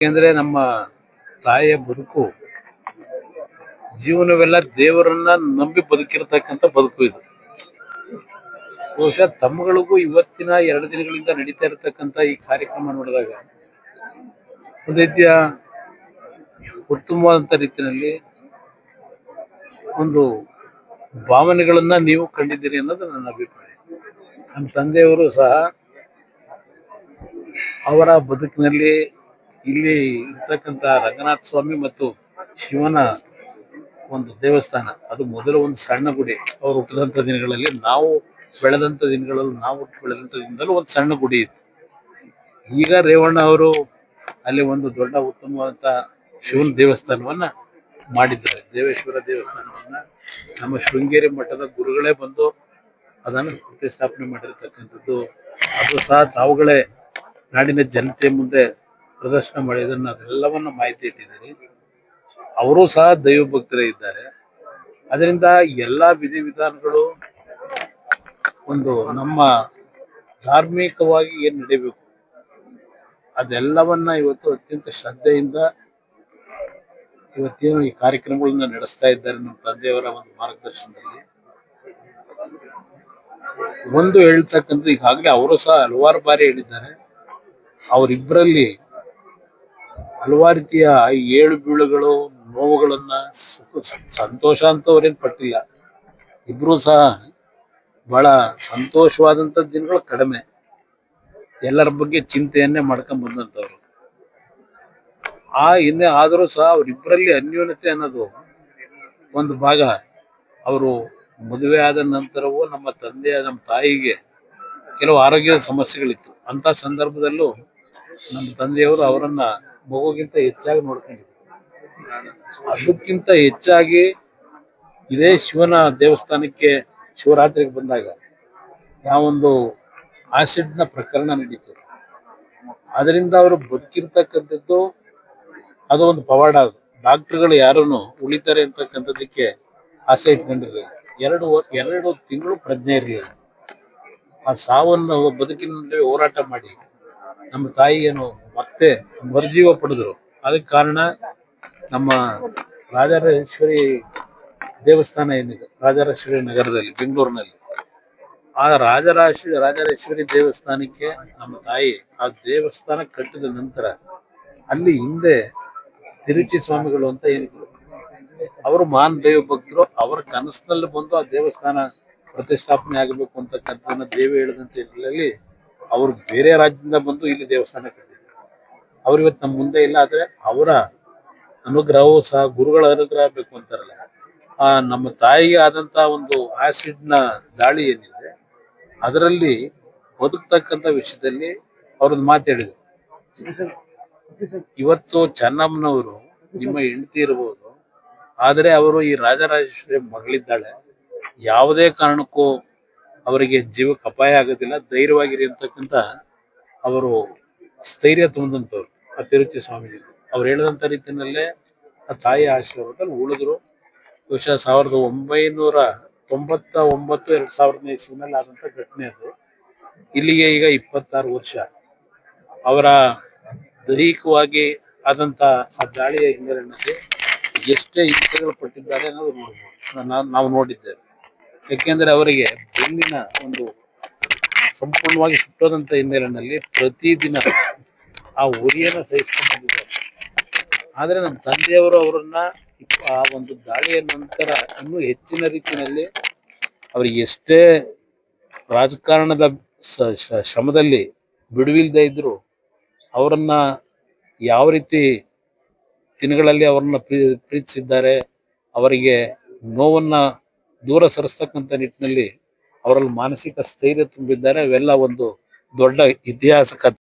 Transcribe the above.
ಯಾಕೆಂದ್ರೆ ನಮ್ಮ ತಾಯಿಯ ಬದುಕು ಜೀವನವೆಲ್ಲ ದೇವರನ್ನ ನಂಬಿ ಬದುಕಿರತಕ್ಕಂತ ಬದುಕು ಇದು. ಬಹುಶಃ ತಮ್ಮಗಳಿಗೂ ಇವತ್ತಿನ 2 ದಿನಗಳಿಂದ ನಡೀತಾ ಇರತಕ್ಕಂತ ಈ ಕಾರ್ಯಕ್ರಮ ನೋಡಿದಾಗ ಒಂದು ರೀತಿಯ ಉತ್ತಮವಾದಂತ ರೀತಿಯಲ್ಲಿ ಒಂದು ಭಾವನೆಗಳನ್ನ ನೀವು ಕಂಡಿದ್ದೀರಿ ಅನ್ನೋದು ನನ್ನ ಅಭಿಪ್ರಾಯ. ನಮ್ಮ ತಂದೆಯವರು ಸಹ ಅವರ ಬದುಕಿನಲ್ಲಿ ಇಲ್ಲಿ ಇರ್ತಕ್ಕಂತ ರಂಗನಾಥ ಸ್ವಾಮಿ ಮತ್ತು ಶಿವನ ಒಂದು ದೇವಸ್ಥಾನ, ಅದು ಮೊದಲು ಒಂದು ಸಣ್ಣ ಗುಡಿ. ಅವ್ರು ಹುಟ್ಟಿದಂತ ದಿನಗಳಲ್ಲಿ ನಾವು ಬೆಳೆದಂತ ದಿನದಲ್ಲೂ ಒಂದು ಸಣ್ಣ ಗುಡಿ ಇತ್ತು. ಈಗ ರೇವಣ್ಣ ಅವರು ಅಲ್ಲಿ ಒಂದು ದೊಡ್ಡ ಉತ್ತಮವಾದಂತ ಶಿವನ ದೇವಸ್ಥಾನವನ್ನ ಮಾಡಿದ್ದಾರೆ. ದೇವೇಶ್ವರ ದೇವಸ್ಥಾನವನ್ನ ನಮ್ಮ ಶೃಂಗೇರಿ ಮಠದ ಗುರುಗಳೇ ಬಂದು ಅದನ್ನು ಪ್ರತಿಷ್ಠಾಪನೆ ಮಾಡಿರ್ತಕ್ಕಂಥದ್ದು. ಅದು ಸಹ ತಾವುಗಳೇ ನಾಡಿನ ಜನತೆ ಮುಂದೆ ಪ್ರದರ್ಶನ ಮಾಡಿದ್ದನ್ನು ಅದೆಲ್ಲವನ್ನ ಮಾಹಿತಿ ಇಟ್ಟಿದ್ದಾರೆ. ಅವರು ಸಹ ದೈವ ಭಕ್ತರೇ ಇದ್ದಾರೆ. ಅದರಿಂದ ಎಲ್ಲಾ ವಿಧಿವಿಧಾನಗಳು ಒಂದು ನಮ್ಮ ಧಾರ್ಮಿಕವಾಗಿ ಏನ್ ನಡೀಬೇಕು ಅದೆಲ್ಲವನ್ನ ಇವತ್ತು ಅತ್ಯಂತ ಶ್ರದ್ಧೆಯಿಂದ ಇವತ್ತೇನು ಈ ಕಾರ್ಯಕ್ರಮಗಳನ್ನ ನಡೆಸ್ತಾ ಇದ್ದಾರೆ ನಮ್ಮ ತಂದೆಯವರ ಒಂದು ಮಾರ್ಗದರ್ಶನದಲ್ಲಿ. ಒಂದು ಹೇಳ್ತಕ್ಕಂಥ ಈಗಾಗಲೇ ಅವರು ಸಹ ಹಲವಾರು ಬಾರಿ ಹೇಳಿದ್ದಾರೆ, ಅವರಿಬ್ಬರಲ್ಲಿ ಹಲವಾರು ರೀತಿಯ ಏಳು ಬೀಳುಗಳು ನೋವುಗಳನ್ನ ಸಂತೋಷ ಅಂತ ಅವ್ರೇನ್ ಪಟ್ಟಿಲ್ಲ. ಇಬ್ರು ಸಹ ಬಹಳ ಸಂತೋಷವಾದಂತ ದಿನಗಳು ಕಡಿಮೆ, ಎಲ್ಲರ ಬಗ್ಗೆ ಚಿಂತೆಯನ್ನೇ ಮಾಡ್ಕೊಂಡ್ ಬಂದಂತವ್ರು. ಹಿಂದೆ ಆದರೂ ಸಹ ಅವರಿಬ್ಬರಲ್ಲಿ ಅನ್ಯೋನ್ಯತೆ ಅನ್ನೋದು ಒಂದು ಭಾಗ. ಅವರು ಮದುವೆ ಆದ ನಂತರವೂ ನಮ್ಮ ತಾಯಿಗೆ ಕೆಲವು ಆರೋಗ್ಯದ ಸಮಸ್ಯೆಗಳಿತ್ತು. ಅಂತ ಸಂದರ್ಭದಲ್ಲೂ ನಮ್ಮ ತಂದೆಯವರು ಅವರನ್ನ ಮಗುಗಿಂತ ಹೆಚ್ಚಾಗಿ ನೋಡ್ಕೊಂಡಿದ್ರು. ಅದಕ್ಕಿಂತ ಹೆಚ್ಚಾಗಿ ಇದೇ ಶಿವನ ದೇವಸ್ಥಾನಕ್ಕೆ ಶಿವರಾತ್ರಿಗೆ ಬಂದಾಗ ಯಾವೊಂದು ಆಸಿಡ್ನ ಪ್ರಕರಣ ನಡೀತು, ಅದರಿಂದ ಅವರು ಬದುಕಿರ್ತಕ್ಕಂಥದ್ದು ಅದು ಒಂದು ಪವಾಡ. ಅದು ಡಾಕ್ಟರ್ಗಳು ಯಾರನ್ನು ಉಳಿತಾರೆ ಅಂತಕ್ಕಂಥದ್ದಕ್ಕೆ ಆಸೆ ಇಟ್ಕೊಂಡಿರ್ಲಿಲ್ಲ. 2 ತಿಂಗಳು ಪ್ರಜ್ಞೆ ಇರಲಿಲ್ಲ. ಆ ಸಾವನ್ನು ಬದುಕಿನಲ್ಲಿ ಹೋರಾಟ ಮಾಡಿ ನಮ್ಮ ತಾಯಿಯನ್ನು ಮತ್ತೆ ಮರುಜೀವ ಪಡೆದ್ರು. ಅದಕ್ಕೆ ಕಾರಣ ನಮ್ಮ ರಾಜರಾಜೇಶ್ವರಿ ದೇವಸ್ಥಾನ ಏನಿದೆ ರಾಜರಾಜೇಶ್ವರಿ ನಗರದಲ್ಲಿ ಬೆಂಗಳೂರಿನಲ್ಲಿ, ಆ ರಾಜರಾಜೇಶ್ವರಿ ದೇವಸ್ಥಾನಕ್ಕೆ ನಮ್ಮ ತಾಯಿ ಆ ದೇವಸ್ಥಾನ ಕಟ್ಟಿದ ನಂತರ ಅಲ್ಲಿ ಹಿಂದೆ ತಿರುಚಿ ಸ್ವಾಮಿಗಳು ಅಂತ ಏನಿದ್ರು, ಅವರು ಮಹಾನ್ ದೈವ ಭಕ್ತರು. ಅವರ ಕನಸಿನಲ್ಲಿ ಬಂದು ಆ ದೇವಸ್ಥಾನ ಪ್ರತಿಷ್ಠಾಪನೆ ಆಗಬೇಕು ಅಂತಕ್ಕಂಥದ್ದನ್ನ ದೇವಿ ಹೇಳಿದಂತ ಹಿನ್ನೆಲೆಯಲ್ಲಿ ಅವರು ಬೇರೆ ರಾಜ್ಯದಿಂದ ಬಂದು ಇಲ್ಲಿ ದೇವಸ್ಥಾನ ಕಟ್ಟಿದ್ರು. ಅವ್ರು ಇವತ್ತು ನಮ್ಮ ಮುಂದೆ ಇಲ್ಲ. ಆದ್ರೆ ಅವರ ಅನುಗ್ರಹವೂ ಸಹ ಗುರುಗಳ ಅನುಗ್ರಹ ಬೇಕು ಅಂತಾರಲ್ಲ, ನಮ್ಮ ತಾಯಿಗೆ ಆದಂತ ಒಂದು ಆಸಿಡ್ನ ದಾಳಿ ಏನಿದೆ ಅದರಲ್ಲಿ ಬದುಕ್ತಕ್ಕಂಥ ವಿಷಯದಲ್ಲಿ ಅವ್ರೊಂದು ಮಾತು ಹೇಳಿದ್ರು. ಇವತ್ತು ಚೆನ್ನಮ್ಮನವರು ನಿಮ್ಮ ಹೆಂಡತಿ ಇರಬಹುದು, ಆದರೆ ಅವರು ಈ ರಾಜರಾಜೇಶ್ವರಿ ಮಗಳಿದ್ದಾಳೆ, ಯಾವುದೇ ಕಾರಣಕ್ಕೂ ಅವರಿಗೆ ಜೀವಕ್ಕೆ ಅಪಾಯ ಆಗೋದಿಲ್ಲ, ಧೈರ್ಯವಾಗಿರಿ ಅಂತಕ್ಕಂಥ ಅವರು ಸ್ಥೈರ್ಯ ತುಂಬಿದಂಥವ್ರು ಆ ತಿರುಚಿ ಸ್ವಾಮೀಜಿ. ಅವ್ರು ಹೇಳಿದಂಥ ರೀತಿಯಲ್ಲೇ ಆ ತಾಯಿ ಆಶೀರ್ವಾದದಲ್ಲಿ ಉಳಿದ್ರು. ಬಹುಶಃ 1999 2000ನೇ ಇಸ್ವಿನಲ್ಲಿ ಆದಂತ ಘಟನೆ ಅದು. ಇಲ್ಲಿಗೆ ಈಗ 26 ವರ್ಷ. ಅವರ ದೈಹಿಕವಾಗಿ ಆದಂತ ಆ ದಾಳಿಯ ಹಿನ್ನೆಲೆಯಲ್ಲಿ ಎಷ್ಟೇ ಹಿಂಸೆಗಳು ಪಟ್ಟಿದ್ದಾರೆ ಅನ್ನೋದು ನೋಡ್ಬೋದು, ನಾವು ನೋಡಿದ್ದೇವೆ. ಯಾಕೆಂದ್ರೆ ಅವರಿಗೆ ಬೆನ್ನಿನ ಒಂದು ಸಂಪೂರ್ಣವಾಗಿ ಸುಟ್ಟೋದಂತ ಹಿನ್ನೆಲೆಯಲ್ಲಿ ಪ್ರತಿದಿನ ಆ ಉರಿಯನ್ನ ಸಹಿಸ್ಕೊಂಡು ಬಂದಿದ್ದಾರೆ. ಆದ್ರೆ ನಮ್ಮ ತಂದೆಯವರು ಅವರನ್ನ ಆ ಒಂದು ದಾಳಿಯ ನಂತರ ಇನ್ನೂ ಹೆಚ್ಚಿನ ರೀತಿಯಲ್ಲಿ ಅವ್ರಿಗೆ ಎಷ್ಟೇ ರಾಜಕಾರಣದ ಶ್ರಮದಲ್ಲಿ ಬಿಡುವಿಲ್ದೇ ಇದ್ರು ಅವರನ್ನ ಯಾವ ರೀತಿ ದಿನಗಳಲ್ಲಿ ಅವ್ರನ್ನ ಪ್ರೀತಿಸಿದ್ದಾರೆ, ಅವರಿಗೆ ನೋವನ್ನ ದೂರ ಸರಿಸ್ತಕ್ಕಂಥ ನಿಟ್ಟಿನಲ್ಲಿ ಅವರಲ್ಲಿ ಮಾನಸಿಕ ಸ್ಥೈರ್ಯ ತುಂಬಿದ್ದಾರೆ. ಅವೆಲ್ಲ ಒಂದು ದೊಡ್ಡ ಇತಿಹಾಸ ಕಥೆ.